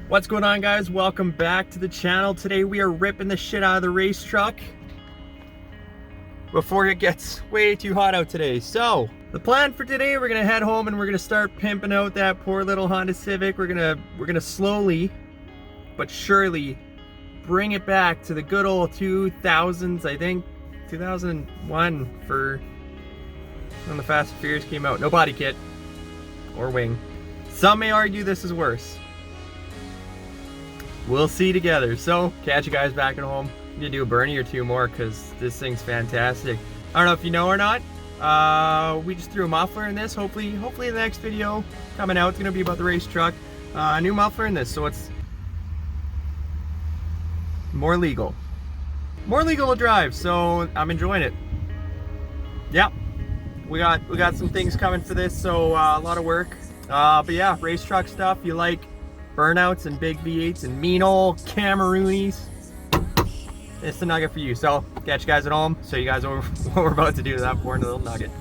What's going on, guys? Welcome back to the channel. Today we are ripping the shit out of the race truck before it gets way too hot out today. So the plan for today, we're gonna head home and we're gonna start pimping out that poor little Honda Civic. We're gonna slowly but surely bring it back to the good old 2000s. I think 2001 for when the Fast and Furious came out. No body kit or wing. Some may argue this is worse. We'll see together. So catch you guys back at home. I'm gonna do a Bernie or two more because this thing's fantastic. I don't know if you know or not. We just threw a muffler in this. Hopefully the next video coming out is gonna be about the race truck. A new muffler in this, so it's more legal to drive. So I'm enjoying it. Yep, we got some things coming for this. So a lot of work. But yeah, race truck stuff. You like burnouts and big V8s and mean old Cameroonies, it's the nugget for you. So catch you guys at home, show you guys what we're about to do to that poor little nugget.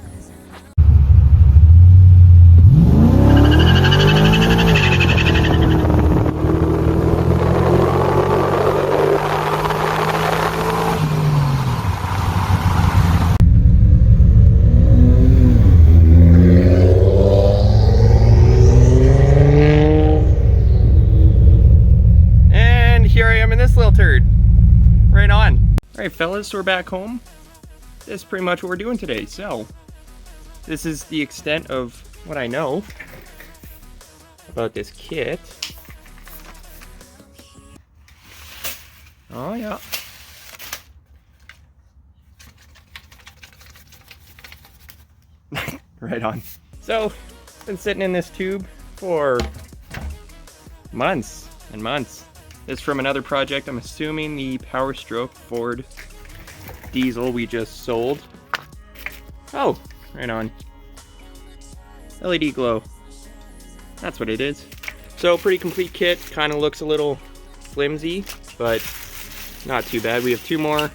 Right on. All right, fellas, so we're back home. This is pretty much what we're doing today. So this is the extent of what I know about this kit. Oh yeah. Right on. So been sitting in this tube for months and months. This is from another project. I'm assuming the Power Stroke Ford diesel we just sold. Oh, right on. LED glow. That's what it is. So pretty complete kit. Kind of looks a little flimsy, but not too bad. We have two more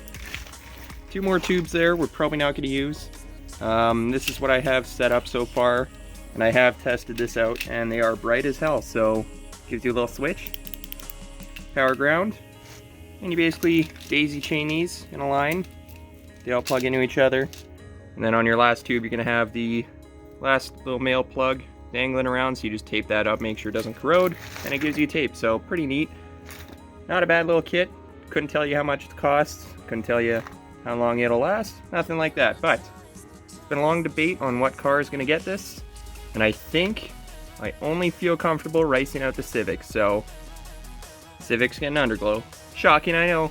tubes there. We're probably not going to use. This is what I have set up so far, and I have tested this out, and they are bright as hell. So gives you a little switch. Power ground, and you basically daisy chain these in a line. They all plug into each other, and then on your last tube you're gonna have the last little male plug dangling around, so you just tape that up, make sure it doesn't corrode, and it gives you tape. So pretty neat. Not a bad little kit. Couldn't tell you how much it costs, couldn't tell you how long it'll last, nothing like that. But it's been a long debate on what car is gonna get this, and I think I only feel comfortable ricing out the Civic. So Civic's getting Underglow. Shocking, I know.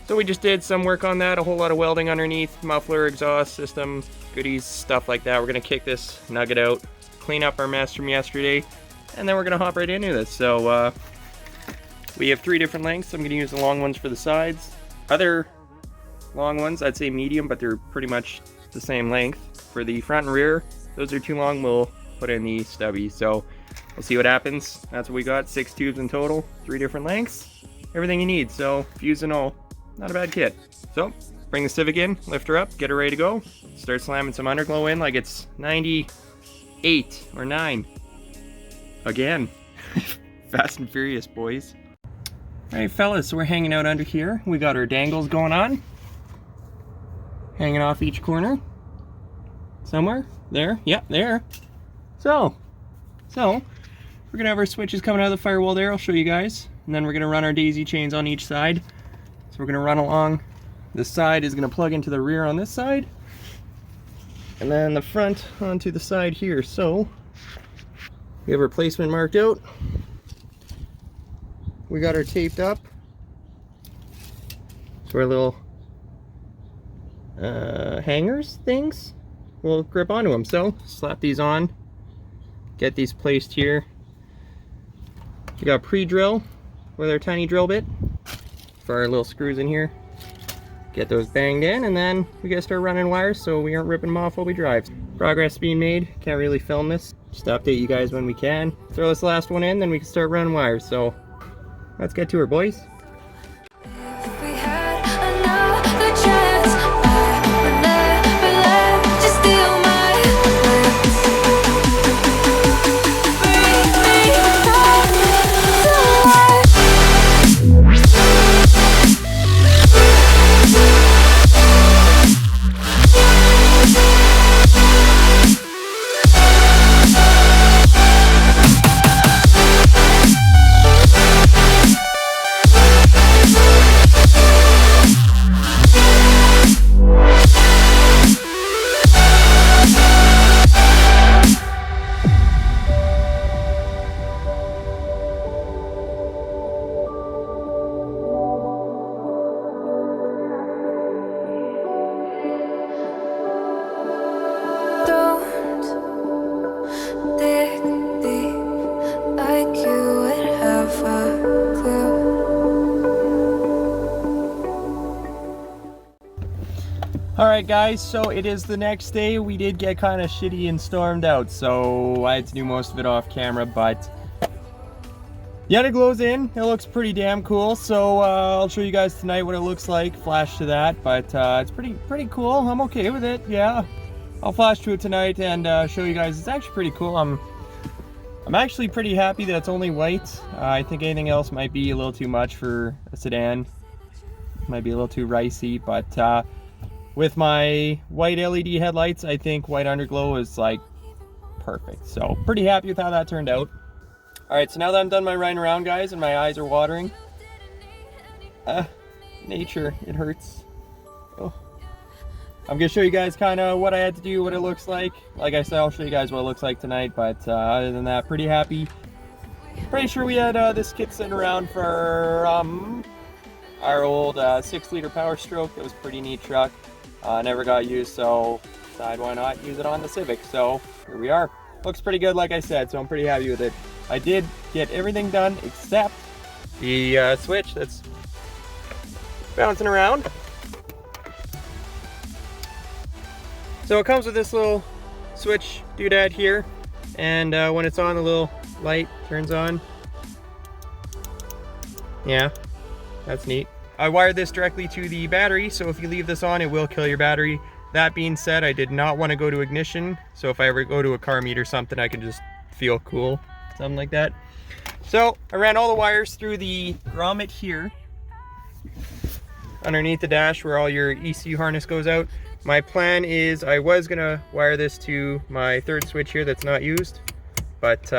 So we just did some work on that, a whole lot of welding underneath, muffler, exhaust system, goodies, stuff like that. We're gonna kick this nugget out, clean up our mess from yesterday, and then we're gonna hop right into this. So we have 3 different lengths. I'm gonna use the long ones for the sides. Other long ones, I'd say medium, but they're pretty much the same length. For the front and rear, those are too long, we'll put in the stubby. So we'll see what happens. That's what we got, 6 tubes in total, 3 different lengths. Everything you need, so fuse and all. Not a bad kit. So, bring the Civic in, lift her up, get her ready to go. Start slamming some Underglow in like it's 98 or 9. Again. Fast and Furious, boys. Alright, fellas, so we're hanging out under here. We got our dangles going on. Hanging off each corner. Somewhere. There. Yep, there. So, we're gonna have our switches coming out of the firewall there. I'll show you guys. And then we're gonna run our daisy chains on each side. So we're gonna run along. This side is gonna plug into the rear on this side. And then the front onto the side here. So we have our placement marked out. We got our taped up. So our little hangers things will grip onto them. So slap these on. Get these placed here. We got pre-drill with our tiny drill bit for our little screws in here. Get those banged in, and then we gotta start running wires so we aren't ripping them off while we drive. Progress being made. Can't really film this. Just update you guys when we can. Throw this last one in, then we can start running wires. So let's get to her, boys. Alright guys, so it is the next day. We did get kind of shitty and stormed out, so I had to do most of it off camera, but the Underglow's in. It looks pretty damn cool, so I'll show you guys tonight what it looks like, flash to that, but it's pretty cool. I'm okay with it, yeah. I'll flash to it tonight and show you guys. It's actually pretty cool. I'm actually pretty happy that it's only white. I think anything else might be a little too much for a sedan. Might be a little too ricey, but with my white LED headlights, I think white Underglow is like perfect. So pretty happy with how that turned out. All right, so now that I'm done my riding around, guys, and my eyes are watering. Nature, it hurts. Oh. I'm gonna show you guys kind of what I had to do, what it looks like. Like I said, I'll show you guys what it looks like tonight, but other than that, pretty happy. Pretty sure we had this kit sitting around for our old 6-liter Power Stroke. It was a pretty neat truck. Never got used, so decided why not use it on the Civic. So here we are. Looks pretty good, like I said, so I'm pretty happy with it. I did get everything done except the switch that's bouncing around. So it comes with this little switch doodad here, and when it's on, the little light turns on. Yeah, that's neat. I wired this directly to the battery, so if you leave this on, it will kill your battery. That being said, I did not want to go to ignition, so if I ever go to a car meet or something, I can just feel cool, something like that. So I ran all the wires through the grommet here, underneath the dash where all your ECU harness goes out. My plan is I was going to wire this to my third switch here that's not used, but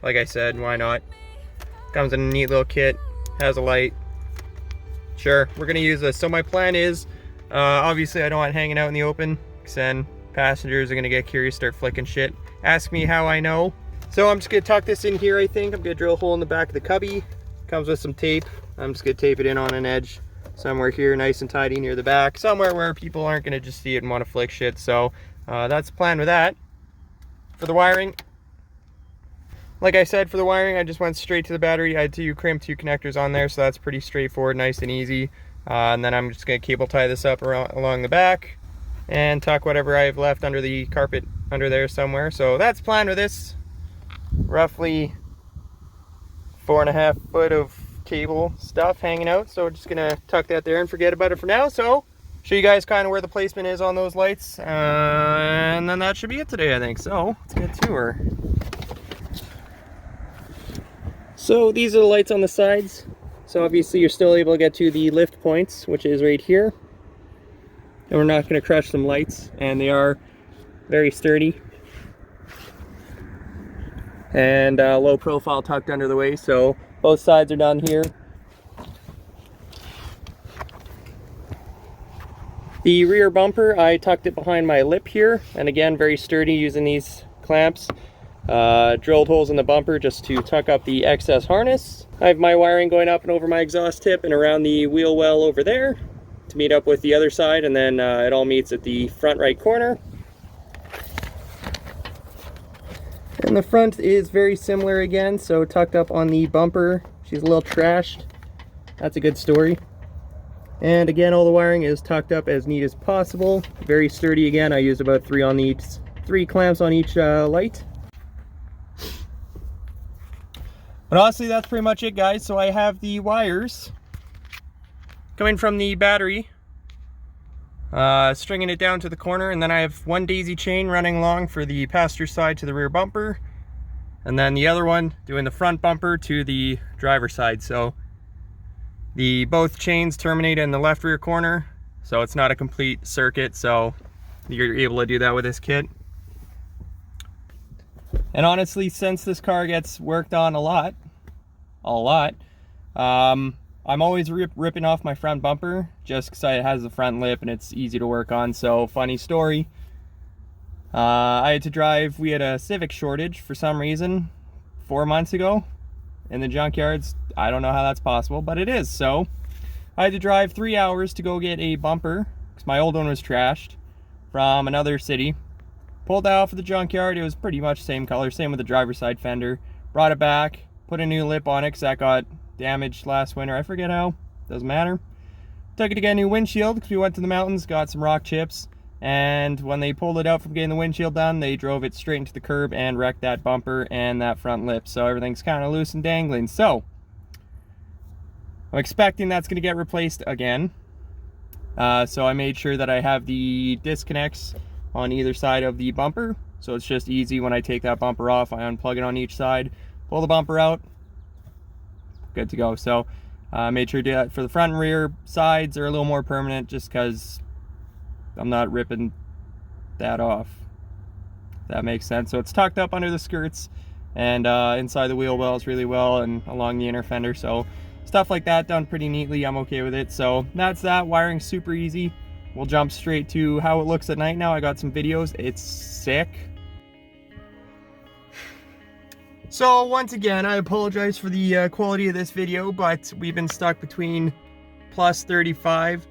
like I said, why not? Comes in a neat little kit, has a light. Sure, we're gonna use this. So my plan is, obviously I don't want hanging out in the open, because then passengers are gonna get curious, start flicking shit. Ask me how I know. So I'm just gonna tuck this in here, I think. I'm gonna drill a hole in the back of the cubby. Comes with some tape. I'm just gonna tape it in on an edge, somewhere here, nice and tidy near the back, somewhere where people aren't gonna just see it and want to flick shit. So that's the plan with that. For the wiring, like I said, for the wiring, I just went straight to the battery. I had two crimp 2 connectors on there, so that's pretty straightforward, nice and easy. And then I'm just going to cable tie this up along the back and tuck whatever I have left under the carpet under there somewhere. So that's the plan with this. Roughly 4.5 foot of cable stuff hanging out. So we're just going to tuck that there and forget about it for now. So show you guys kind of where the placement is on those lights. And then that should be it today, I think. So let's get to her. So these are the lights on the sides. So obviously you're still able to get to the lift points, which is right here. And we're not going to crush some lights, and they are very sturdy. And low profile tucked under the way, so both sides are done here. The rear bumper, I tucked it behind my lip here, and again, very sturdy using these clamps. Drilled holes in the bumper just to tuck up the excess harness. I have my wiring going up and over my exhaust tip and around the wheel well over there to meet up with the other side, and then it all meets at the front right corner. And the front is very similar again, so tucked up on the bumper. She's a little trashed. That's a good story. And again, all the wiring is tucked up as neat as possible. Very sturdy again. I used about 3 clamps on each light. But honestly, that's pretty much it, guys. So I have the wires coming from the battery, stringing it down to the corner, and then I have one daisy chain running along for the passenger side to the rear bumper, and then the other one doing the front bumper to the driver side. So the both chains terminate in the left rear corner, so it's not a complete circuit, so you're able to do that with this kit. And honestly, since this car gets worked on a lot, I'm always ripping off my front bumper just because it has the front lip and it's easy to work on. So funny story, I had to drive, we had a Civic shortage for some reason 4 months ago in the junkyards. I don't know how that's possible, but it is. So I had to drive 3 hours to go get a bumper because my old one was trashed from another city. Pulled that off of the junkyard. It was pretty much the same color, same with the driver's side fender. Brought it back, put a new lip on it because that got damaged last winter. I forget how, doesn't matter. Took it to get a new windshield because we went to the mountains, got some rock chips, and when they pulled it out from getting the windshield done, they drove it straight into the curb and wrecked that bumper and that front lip. So everything's kind of loose and dangling. So I'm expecting that's going to get replaced again. So I made sure that I have the disconnects on either side of the bumper. So it's just easy when I take that bumper off, I unplug it on each side, pull the bumper out, good to go. So I made sure to do that for the front and rear sides. Are a little more permanent just because I'm not ripping that off. If that makes sense. So it's tucked up under the skirts and inside the wheel wells really well and along the inner fender. So stuff like that done pretty neatly. I'm okay with it. So that's that. Wiring's super easy. We'll jump straight to how it looks at night now. I got some videos. It's sick. So once again, I apologize for the quality of this video, but we've been stuck between plus 35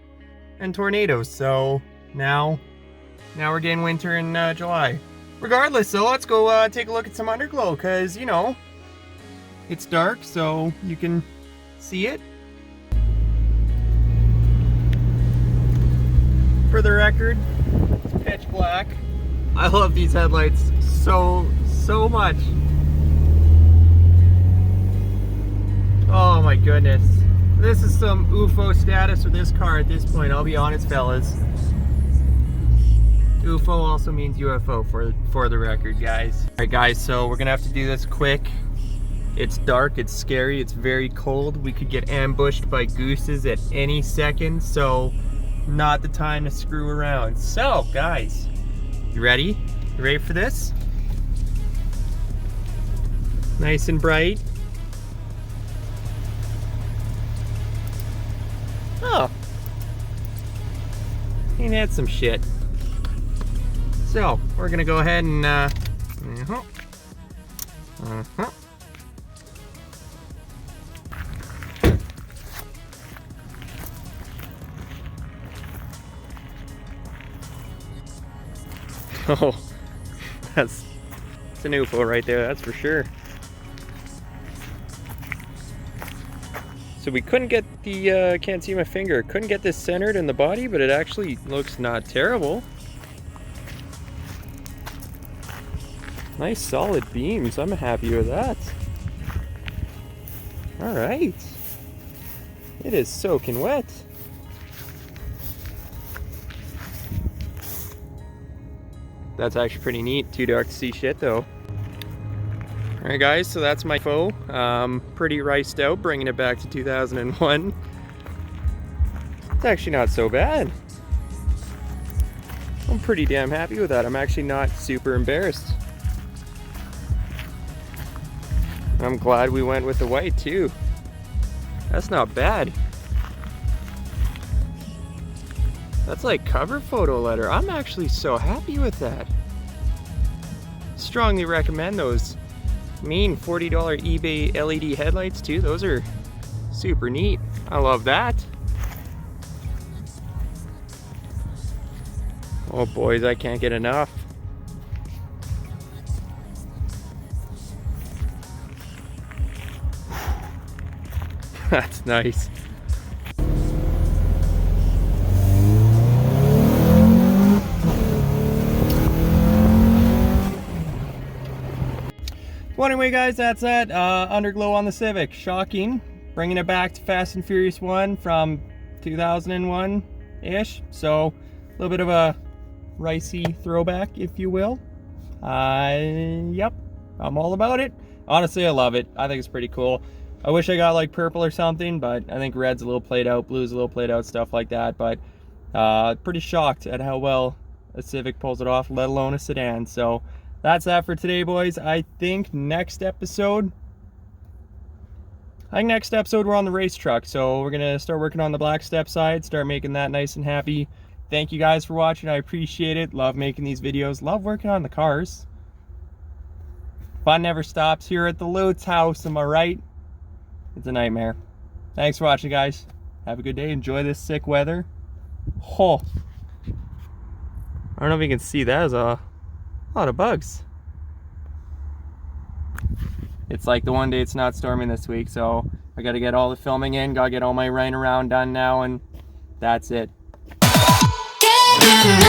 and tornadoes. So now we're getting winter in July. Regardless, so let's go take a look at some Underglow, because, you know, it's dark, so you can see it. For the record, it's pitch black. I love these headlights so much. Oh my goodness. This is some UFO status with this car at this point, I'll be honest, fellas. UFO also means UFO for the record, guys. Alright guys, so we're gonna have to do this quick. It's dark, it's scary, it's very cold. We could get ambushed by gooses at any second, so not the time to screw around. So, guys, you ready? You ready for this? Nice and bright. Oh. Ain't had some shit. So, we're gonna go ahead and, Oh, it's an UFO right there, that's for sure. So we couldn't get the, can't see my finger, couldn't get this centered in the body, but it actually looks not terrible. Nice solid beams, I'm happy with that. Alright. It is soaking wet. That's actually pretty neat. Too dark to see shit though. Alright guys, so that's my foe. Pretty riced out, bringing it back to 2001. It's actually not so bad. I'm pretty damn happy with that. I'm actually not super embarrassed. I'm glad we went with the white too. That's not bad. That's like cover photo letter. I'm actually so happy with that. Strongly recommend those mean $40 eBay LED headlights too. Those are super neat. I love that. Oh boys, I can't get enough. That's nice. Well, anyway, guys, that's that. Underglow on the Civic. Shocking. Bringing it back to Fast and Furious 1 from 2001-ish. So, a little bit of a ricey throwback, if you will. Yep. I'm all about it. Honestly, I love it. I think it's pretty cool. I wish I got like purple or something, but I think red's a little played out, blue's a little played out, stuff like that. But pretty shocked at how well a Civic pulls it off, let alone a sedan. So that's that for today, boys. I think next episode we're on the race truck. So we're gonna start working on the black step side, start making that nice and happy. Thank you guys for watching. I appreciate it. Love making these videos. Love working on the cars. Fun never stops here at the Lutz house, am I right? It's a nightmare. Thanks for watching, guys. Have a good day. Enjoy this sick weather. Oh. I don't know if you can see that. There's a lot of bugs. It's like the one day it's not storming this week, so I gotta get all the filming in, gotta get all my running around done now, and That's it. Get